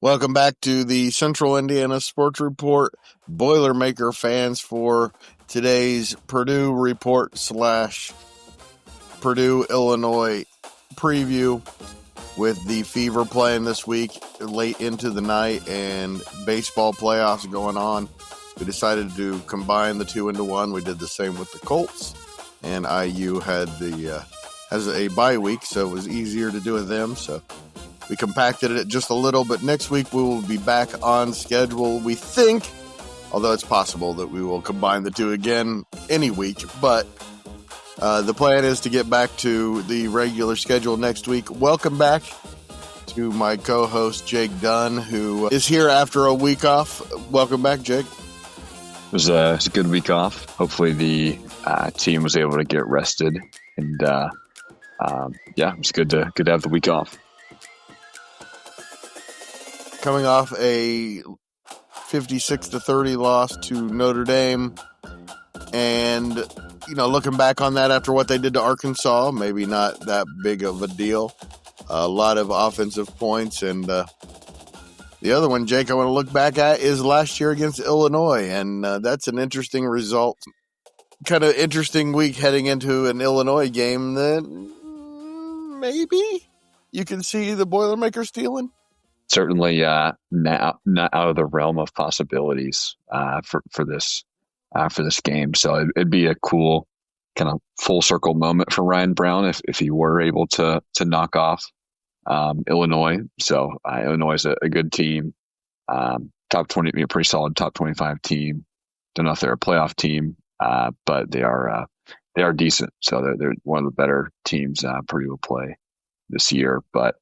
Welcome back to the Central Indiana Sports Report, Boilermaker fans, for today's Purdue report / Purdue-Illinois preview. With the Fever playing this week late into the night and baseball playoffs going on, we decided to combine the two into one. We did the same with the Colts, and IU has a bye week, so it was easier to do with them. So we compacted it just a little, but next week we will be back on schedule, we think, although it's possible that we will combine the two again any week. But the plan is to get back to the regular schedule next week. Welcome back to my co-host, Jake Dunn, who is here after a week off. Welcome back, Jake. It was a good week off. Hopefully the team was able to get rested, and it was good to have the week off. Coming off a 56-30 loss to Notre Dame, and looking back on that after what they did to Arkansas, maybe not that big of a deal. A lot of offensive points, and the other one, Jake, I want to look back at is last year against Illinois, and that's an interesting result. Kind of interesting week heading into an Illinois game that maybe you can see the Boilermakers stealing. Certainly not out of the realm of possibilities for this game. So it'd be a cool kind of full circle moment for Ryan Brown if he were able to knock off Illinois. So Illinois is a good team, top 20, pretty solid top 25 team. Don't know if they're a playoff team, but they are decent. So they're one of the better teams Purdue will play this year. But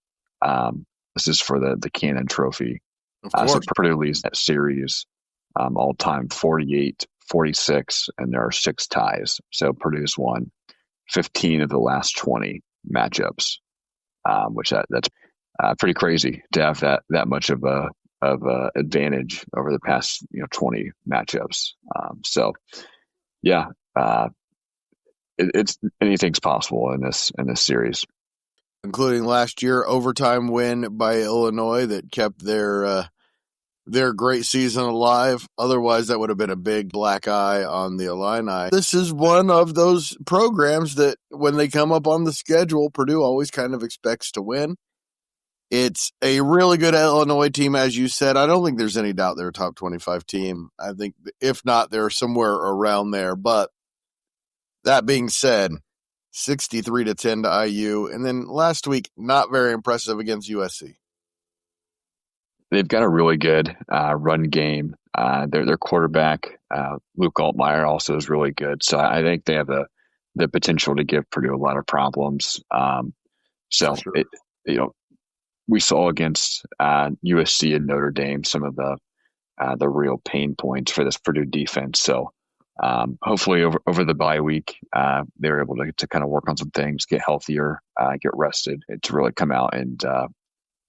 this is for the Cannon Trophy. So Purdue leads that series all time 48-46, and there are 6 ties. So Purdue's won 15 of the last 20 matchups, which that's pretty crazy to have that much of a advantage over the past 20 matchups. It's anything's possible in this series, including last year overtime win by Illinois that kept their great season alive. Otherwise, that would have been a big black eye on the Illini. This is one of those programs that when they come up on the schedule, Purdue always kind of expects to win. It's a really good Illinois team, as you said. I don't think there's any doubt they're a top 25 team. I think if not, they're somewhere around there. But that being said, 63-10 to IU. And then last week, not very impressive against USC. They've got a really good run game. Their quarterback, Luke Altmaier, also is really good. So I think they have the potential to give Purdue a lot of problems. Sure. We saw against USC and Notre Dame some of the real pain points for this Purdue defense. So hopefully over the bye week, they were able to kind of work on some things, get healthier, get rested, to really come out and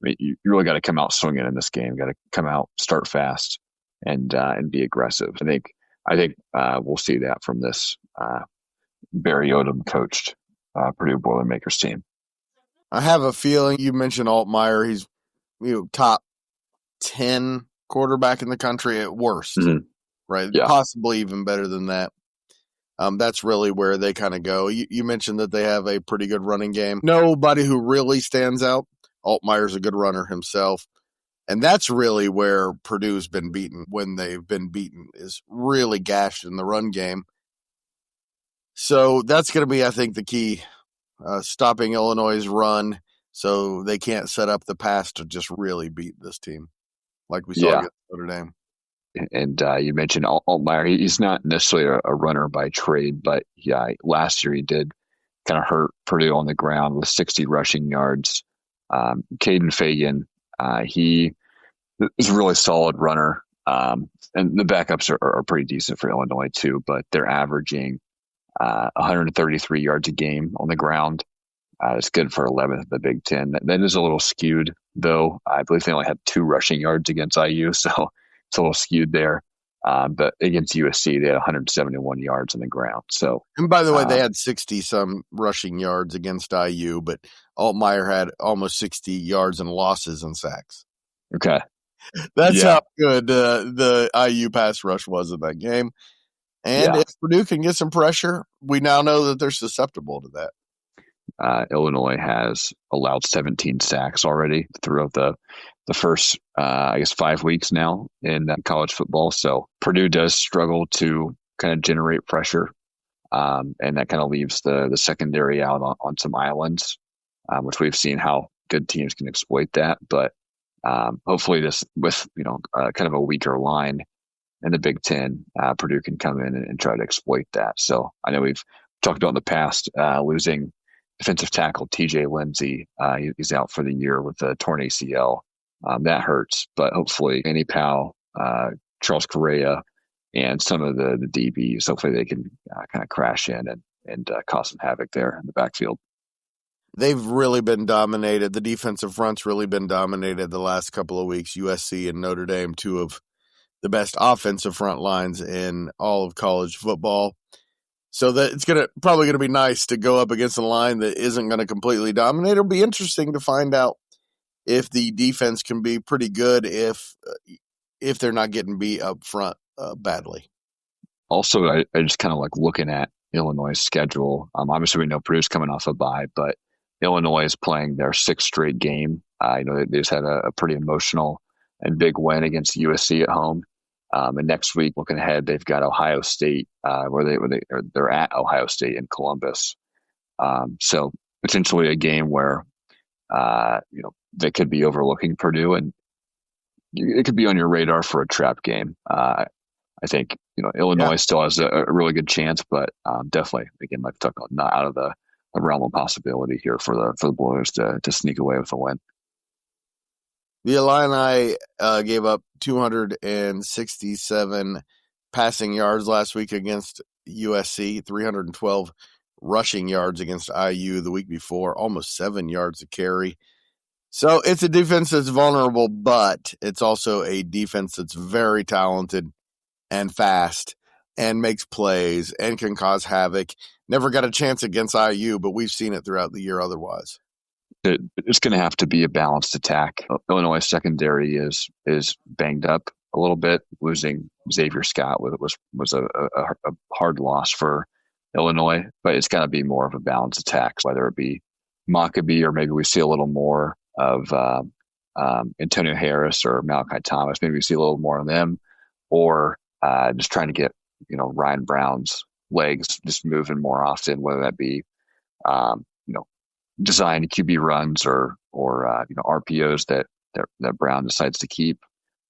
you really got to come out swinging in this game. Got to come out, start fast, and be aggressive. I think we'll see that from this Barry Odom coached Purdue Boilermakers team. I have a feeling you mentioned Altmaier. He's top 10 quarterback in the country at worst, right? Yeah. Possibly even better than that. That's really where they kind of go. You mentioned that they have a pretty good running game. Nobody who really stands out. Altmaier's a good runner himself. And that's really where Purdue's been beaten when they've been beaten, is really gashed in the run game. So that's going to be, I think, the key, stopping Illinois' run so they can't set up the pass to just really beat this team like we saw against Notre Dame. And you mentioned Altmaier. He's not necessarily a runner by trade, but last year he did kind of hurt Purdue on the ground with 60 rushing yards. Caden Fagan, he is a really solid runner, and the backups are pretty decent for Illinois too, but they're averaging 133 yards a game on the ground. It's good for 11th in the Big Ten. That is a little skewed, though. I believe they only had 2 rushing yards against IU, so it's a little skewed there. But against USC, they had 171 yards on the ground. So, and by the way, they had 60-some rushing yards against IU, but Altmaier had almost 60 yards and losses and sacks. Okay. That's Yeah, how good the IU pass rush was in that game. And yeah. if Purdue can get some pressure, we now know that they're susceptible to that. Illinois has allowed 17 sacks already throughout the first, I guess, 5 weeks now in college football. So Purdue does struggle to kind of generate pressure, and that kind of leaves the secondary out on some islands, which we've seen how good teams can exploit that. But hopefully, this with kind of a weaker line in the Big Ten, Purdue can come in and try to exploit that. So I know we've talked about in the past losing defensive tackle TJ Lindsey. He's out for the year with a torn ACL. That hurts, but hopefully Andy Powell, Charles Correa, and some of the DBs, hopefully they can kind of crash in and cause some havoc there in the backfield. They've really been dominated. The defensive front's really been dominated the last couple of weeks. USC and Notre Dame, two of the best offensive front lines in all of college football. So that it's probably gonna be nice to go up against a line that isn't going to completely dominate. It'll be interesting to find out if the defense can be pretty good if they're not getting beat up front badly. Also, I just kind of like looking at Illinois' schedule. Obviously, we know Purdue's coming off a bye, but Illinois is playing their sixth straight game. They just had a pretty emotional and big win against USC at home. And next week, looking ahead, they've got Ohio State, they're at Ohio State in Columbus. So potentially a game where they could be overlooking Purdue, and it could be on your radar for a trap game. I think Illinois still has a really good chance, but definitely, again, like talk about, not out of the realm of possibility here for the Boilers to sneak away with a win. The Illini gave up 267 passing yards last week against USC, 312 rushing yards against IU the week before, almost 7 yards a carry. So it's a defense that's vulnerable, but it's also a defense that's very talented and fast and makes plays and can cause havoc. Never got a chance against IU, but we've seen it throughout the year otherwise. It's going to have to be a balanced attack. Illinois secondary is banged up a little bit. Losing Xavier Scott was a hard loss for Illinois, but it's got to be more of a balanced attack, whether it be Maccabee or maybe we see a little more of Antonio Harris or Malachi Thomas. Maybe we see a little more of them, or just trying to get Ryan Brown's legs just moving more often, whether that be designed QB runs or RPOs that Brown decides to keep.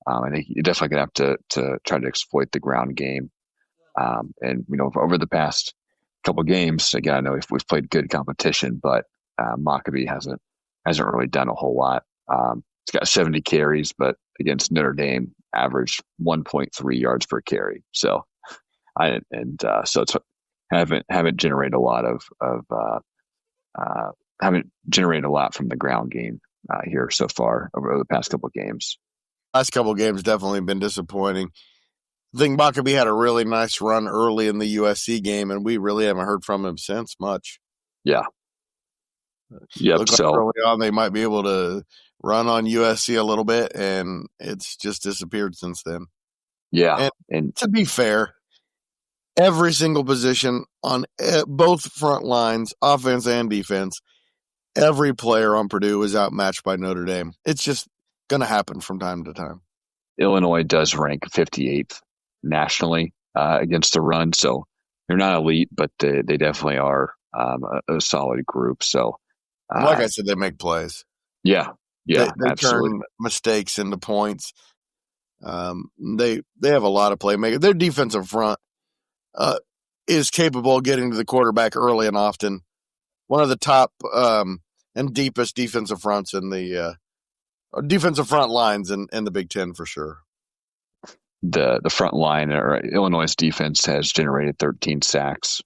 I think you're definitely gonna have to try to exploit the ground game. And over the past couple of games, again, I know we've played good competition, but Maccabee hasn't really done a whole lot. It's got 70 carries, but against Notre Dame, averaged 1.3 yards per carry. So so it's haven't generated a lot haven't generated a lot from the ground game here so far over the past couple of games. Last couple of games definitely been disappointing. I think Maccabee had a really nice run early in the USC game, and we really haven't heard from him since much. Yeah. Yep. Looked like early on they might be able to run on USC a little bit, and it's just disappeared since then. Yeah. And to be fair, every single position on both front lines, offense and defense, every player on Purdue is outmatched by Notre Dame. It's just going to happen from time to time. Illinois does rank 58th nationally against the run, so they're not elite, but they definitely are a solid group. So, like I said, they make plays. Yeah, they absolutely. Turn mistakes into points. They have a lot of playmakers. Their defensive front is capable of getting to the quarterback early and often. One of the top and deepest defensive fronts in the defensive front lines in the Big Ten for sure. The front line or Illinois' defense has generated 13 sacks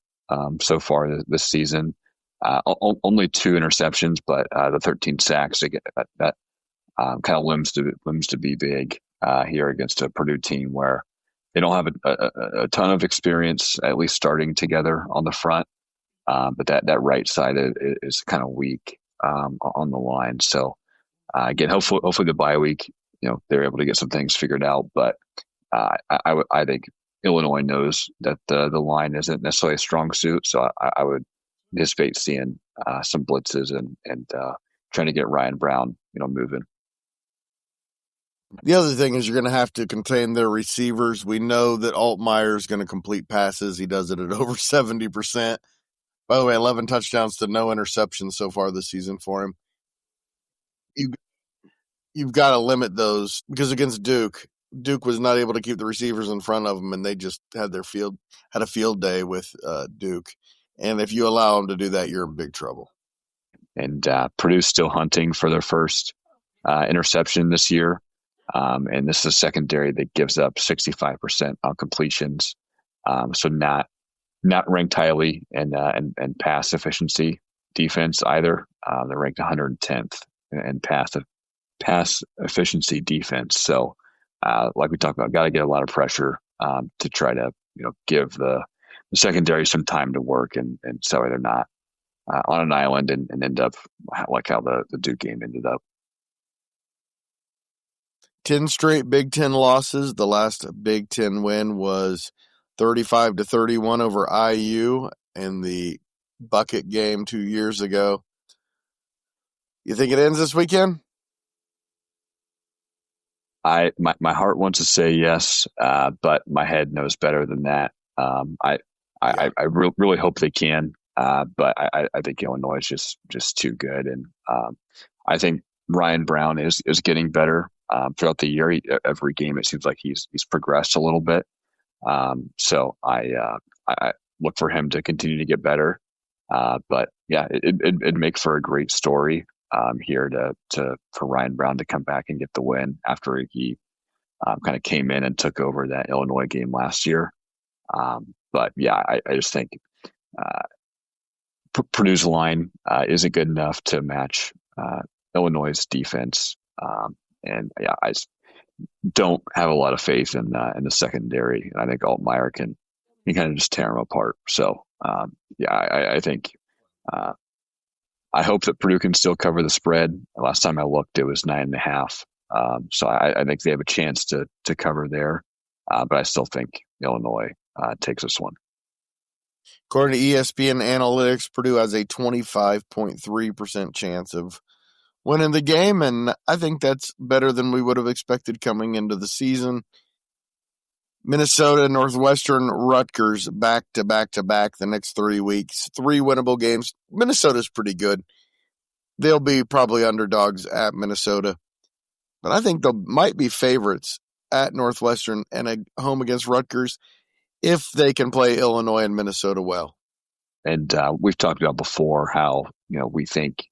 so far this season. Only 2 interceptions, but the 13 sacks that kind of limbs to be big here against a Purdue team where they don't have a ton of experience, at least starting together on the front. But that right side is kind of weak on the line. So again, hopefully the bye week they're able to get some things figured out. But I think Illinois knows that the line isn't necessarily a strong suit, so I would anticipate seeing some blitzes and trying to get Ryan Brown moving. The other thing is you're going to have to contain their receivers. We know that Altmaier is going to complete passes. He does it at over 70%. By the way, 11 touchdowns to no interceptions so far this season for him. You've got to limit those because against Duke was not able to keep the receivers in front of them, and they just had a field day with Duke. And if you allow them to do that, you're in big trouble. And Purdue's still hunting for their first interception this year. And this is a secondary that gives up 65% on completions. So not ranked highly in pass efficiency defense either. They're ranked 110th in pass efficiency defense. So like we talked about, got to get a lot of pressure to try to give the secondary some time to work, and so they're not on an island and end up like how the Duke game ended up. 10 straight Big Ten losses. The last Big Ten win was 35-31 over IU in the bucket game 2 years ago. You think it ends this weekend? My heart wants to say yes, but my head knows better than that. I really hope they can, but I think Illinois is just too good, and I think Ryan Brown is getting better throughout the year. Every game it seems like he's progressed a little bit. So I look for him to continue to get better. But yeah, it'd make for a great story here for Ryan Brown to come back and get the win after he kind of came in and took over that Illinois game last year. But yeah, I just think Purdue's line isn't good enough to match Illinois' defense. And yeah, I just don't have a lot of faith in the secondary. And I think Altmaier can kind of just tear them apart. So yeah, I think I hope that Purdue can still cover the spread. Last time I looked, it was 9.5. So I think they have a chance to cover there. But I still think Illinois takes this one. According to ESPN Analytics, Purdue has a 25.3% chance of winning the game, and I think that's better than we would have expected coming into the season. Minnesota, Northwestern, Rutgers, back to back the next 3 weeks. 3 winnable games. Minnesota's pretty good. They'll be probably underdogs at Minnesota, but I think they might be favorites at Northwestern and at home against Rutgers if they can play Illinois and Minnesota well. And we've talked about before how we think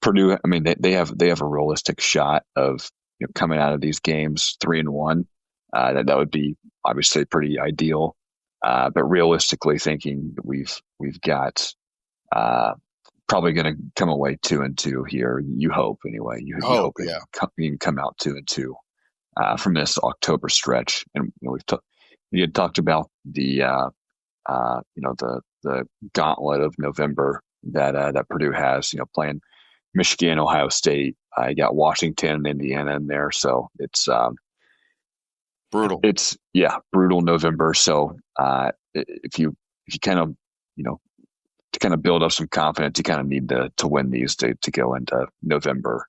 Purdue. I mean, they have a realistic shot of coming out of these games 3-1. That would be obviously pretty ideal. But realistically thinking, we've got probably going to come away 2-2 here. You hope anyway. You hope yeah. You can come out 2-2 from this October stretch. And we had talked about the the gauntlet of November that Purdue has. Playing Michigan, Ohio State. You got Washington and Indiana in there, so it's brutal. It's brutal November. So if you kind of to kind of build up some confidence, you kind of need to win these to go into November.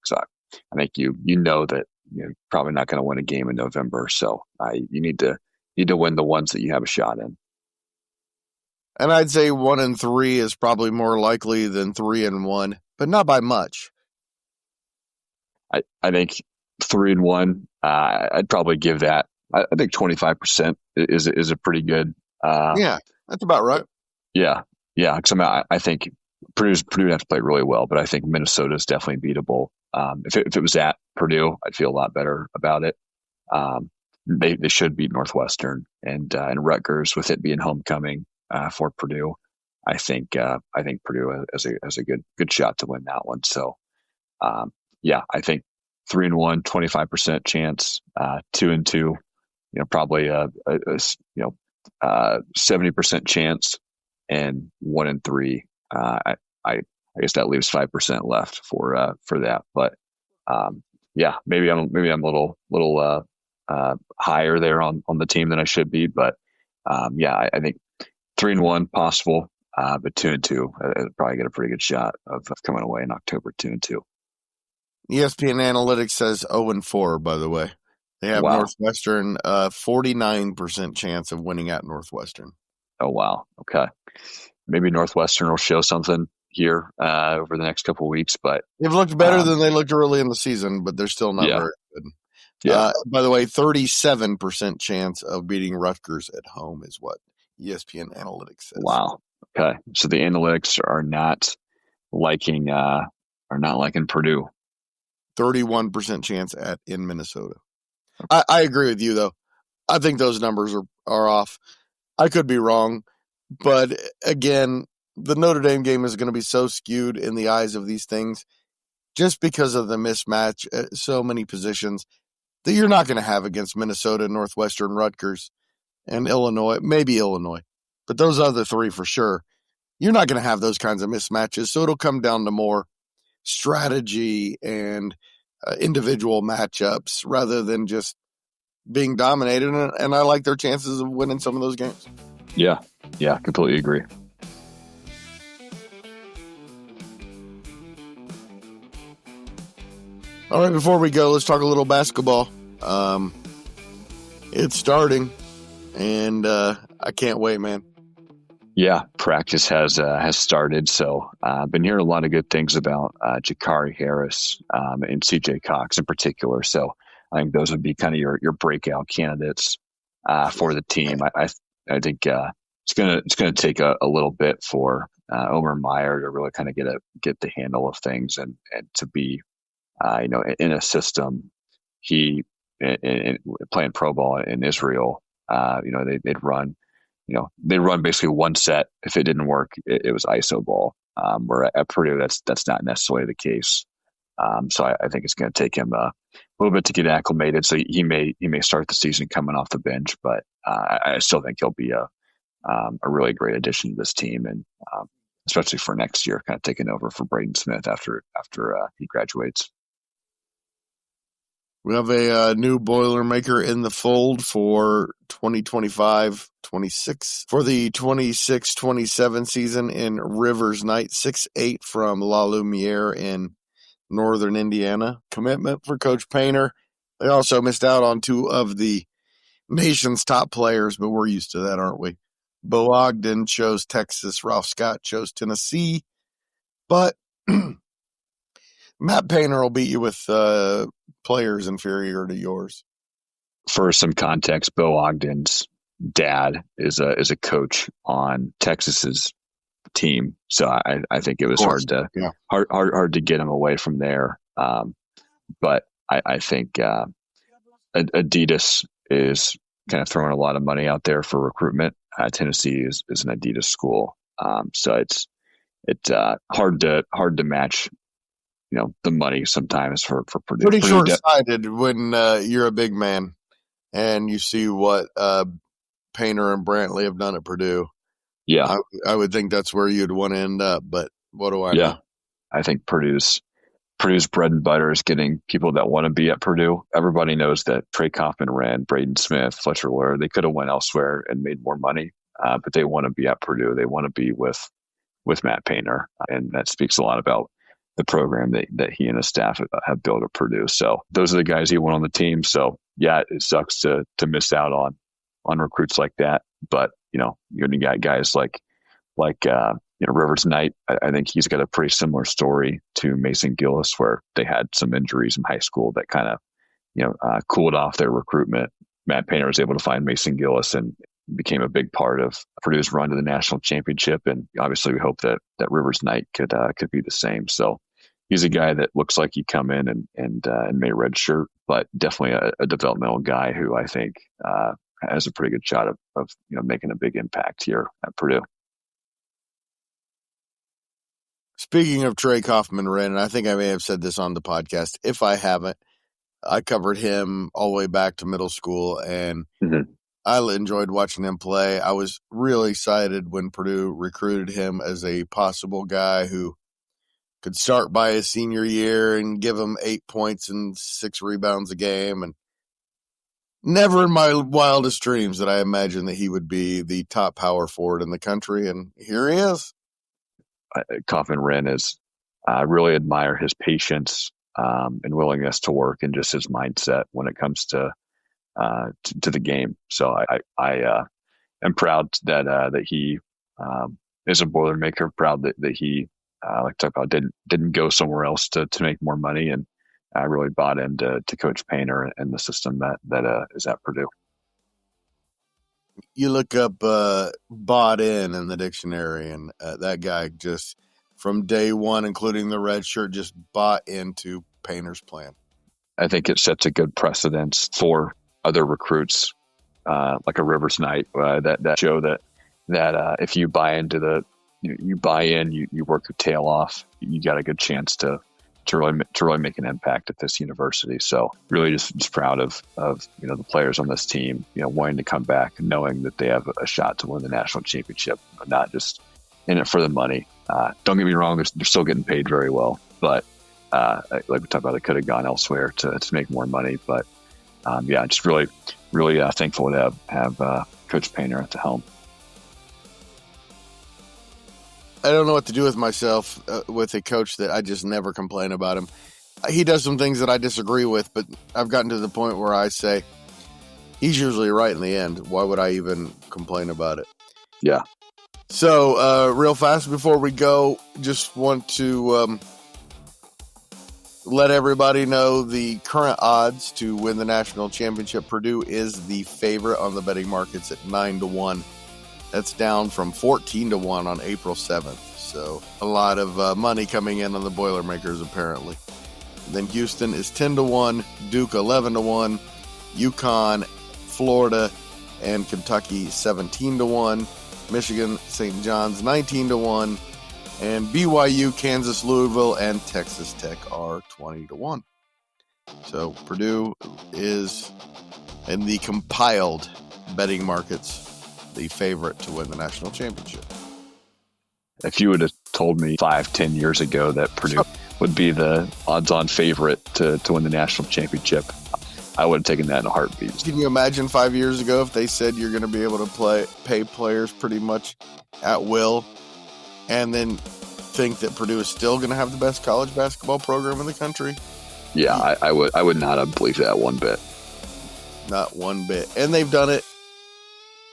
So I think you know that you're probably not going to win a game in November. So you need to win the ones that you have a shot in. And I'd say 1-3 is probably more likely than 3-1, but not by much. I think 3-1. I'd probably give that. I think 25% is a pretty good. Yeah, that's about right. Yeah. Because I think Purdue would have to play really well, but I think Minnesota is definitely beatable. If it was at Purdue, I'd feel a lot better about it. They should beat Northwestern and Rutgers with it being homecoming for Purdue. I think Purdue has a good shot to win that one. So I think 3-1, 25% chance, 2-2, probably a 70% chance, and 1-3. I guess that leaves 5% left for that. But yeah, maybe I'm a little higher there on the team than I should be, but yeah, I think 3-1 possible, but 2-2, I'd probably get a pretty good shot of coming away in October 2-2. ESPN Analytics says 0-4. By the way, they have Wow. Northwestern 49% chance of winning at Northwestern. Oh wow. Okay. Maybe Northwestern will show something here over the next couple of weeks, but They've looked better than they looked early in the season, but they're still not yeah, very good. yeah. By the way, 37% chance of beating Rutgers at home is what ESPN Analytics says. Wow. Okay. So the analytics liking uh, are not liking Purdue. 31% chance in Minnesota. I agree with you though. I think those numbers are off. I could be wrong, but again, the Notre Dame game is going to be so skewed in the eyes of these things just because of the mismatch at so many positions that you're not going to have against Minnesota, Northwestern, Rutgers, and Illinois, maybe Illinois, but those other three for sure. You're not going to have those kinds of mismatches, so it'll come down to more strategy and individual matchups rather than just being dominated, and I like their chances of winning some of those games. Yeah, completely agree. All right, before we go, let's talk a little basketball. It's starting, and I can't wait, man. Yeah, practice has started, so I've been hearing a lot of good things about Jakari Harris and CJ Cox in particular. So I think those would be kind of your breakout candidates for the team. I think it's gonna take a little bit for Omer Meyer to really kind of get the handle of things and to be in a system. He in playing pro ball in Israel, they'd run. They run basically one set. If it didn't work, it was ISO ball. Where at Purdue, that's not necessarily the case. So I think it's going to take him a little bit to get acclimated. So he may start the season coming off the bench, but I still think he'll be a really great addition to this team, and especially for next year, kind of taking over for Braden Smith after he graduates. We have a new Boilermaker in the fold for 2025-26 for the 26-27 season in Rivers Night, 6'8" from La Lumiere in Northern Indiana. Commitment for Coach Painter. They also missed out on two of the nation's top players, but we're used to that, aren't we? Bo Ogden chose Texas. Ralph Scott chose Tennessee. But Matt Painter will beat you with players inferior to yours. For some context, Bo Ogden's dad is a coach on Texas's team, so I think it was hard to get him away from there. But I think Adidas is kind of throwing a lot of money out there for recruitment. Tennessee is an Adidas school, so it's hard to match. The money sometimes for Purdue. Pretty short-sighted when you're a big man and you see what Painter and Brantley have done at Purdue. Yeah, I would think that's where you'd want to end up, but what do I know? I think Purdue's bread and butter is getting people that want to be at Purdue. Everybody knows that Trey Kaufman ran, Braden Smith, Fletcher Loyer. They could have went elsewhere and made more money, but they want to be at Purdue. They want to be with Matt Painter, and that speaks a lot about the program that he and his staff have built at Purdue. So those are the guys he want on the team. So yeah, it sucks to miss out on recruits like that. But you got guys like Rivers Knight. I think he's got a pretty similar story to Mason Gillis, where they had some injuries in high school that kind of cooled off their recruitment. Matt Painter was able to find Mason Gillis and became a big part of Purdue's run to the national championship. And obviously we hope that Rivers Knight could be the same. So he's a guy that looks like he come in and may redshirt, but definitely a developmental guy who I think has a pretty good shot of making a big impact here at Purdue. Speaking of Trey Kaufman, and I think I may have said this on the podcast. If I haven't, I covered him all the way back to middle school, and I enjoyed watching him play. I was really excited when Purdue recruited him as a possible guy who could start by his senior year and give him 8 points and 6 rebounds a game. And never in my wildest dreams did I imagine that he would be the top power forward in the country. And here he is. Kaufman Wren is, I really admire his patience and willingness to work, and just his mindset when it comes to the game. So I am proud that he is a Boilermaker. Proud that he, like I talked about, didn't go somewhere else to make more money, and I really bought into Coach Painter and the system that is at Purdue. You look up bought in the dictionary, and that guy just from day one, including the red shirt, just bought into Painter's plan. I think it sets a good precedence for other recruits, like a Rivers Knight, that show that if you buy into you buy in, you work your tail off, you got a good chance to really make an impact at this university. So really just proud of the players on this team, wanting to come back, knowing that they have a shot to win the national championship, not just in it for the money. Don't get me wrong, they're still getting paid very well, but like we talked about, they could have gone elsewhere to make more money. But just really thankful to have Coach Painter at the helm. I don't know what to do with myself with a coach that I just never complain about him. He does some things that I disagree with, but I've gotten to the point where I say he's usually right in the end. Why would I even complain about it? Yeah. So real fast before we go, just want to let everybody know the current odds to win the national championship. Purdue is the favorite on the betting markets at 9-1. That's down from 14-1 on April 7th. So a lot of money coming in on the Boilermakers, apparently. Then Houston is 10-1, Duke 11-1, UConn, Florida, and Kentucky 17-1, Michigan, St. John's 19-1, and BYU, Kansas, Louisville, and Texas Tech are 20-1. So Purdue is in the compiled betting markets the favorite to win the national championship. If you would have told me 5-10 years ago that Purdue would be the odds-on favorite to win the national championship, I would have taken that in a heartbeat. Can you imagine 5 years ago if they said you're going to be able to pay players pretty much at will, and then think that Purdue is still going to have the best college basketball program in the country? Yeah, I would not have believed that one bit. Not one bit. And they've done it,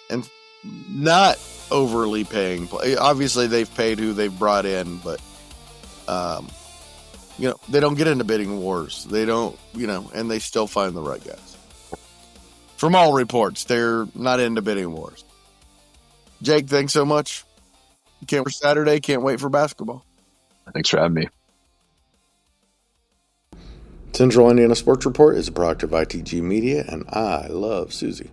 and not overly paying. Obviously, they've paid who they've brought in, but they don't get into bidding wars. They don't, and they still find the right guys. From all reports, they're not into bidding wars. Jake, thanks so much. Can't wait for Saturday. Can't wait for basketball. Thanks for having me. Central Indiana Sports Report is a product of ITG Media, and I love Susie.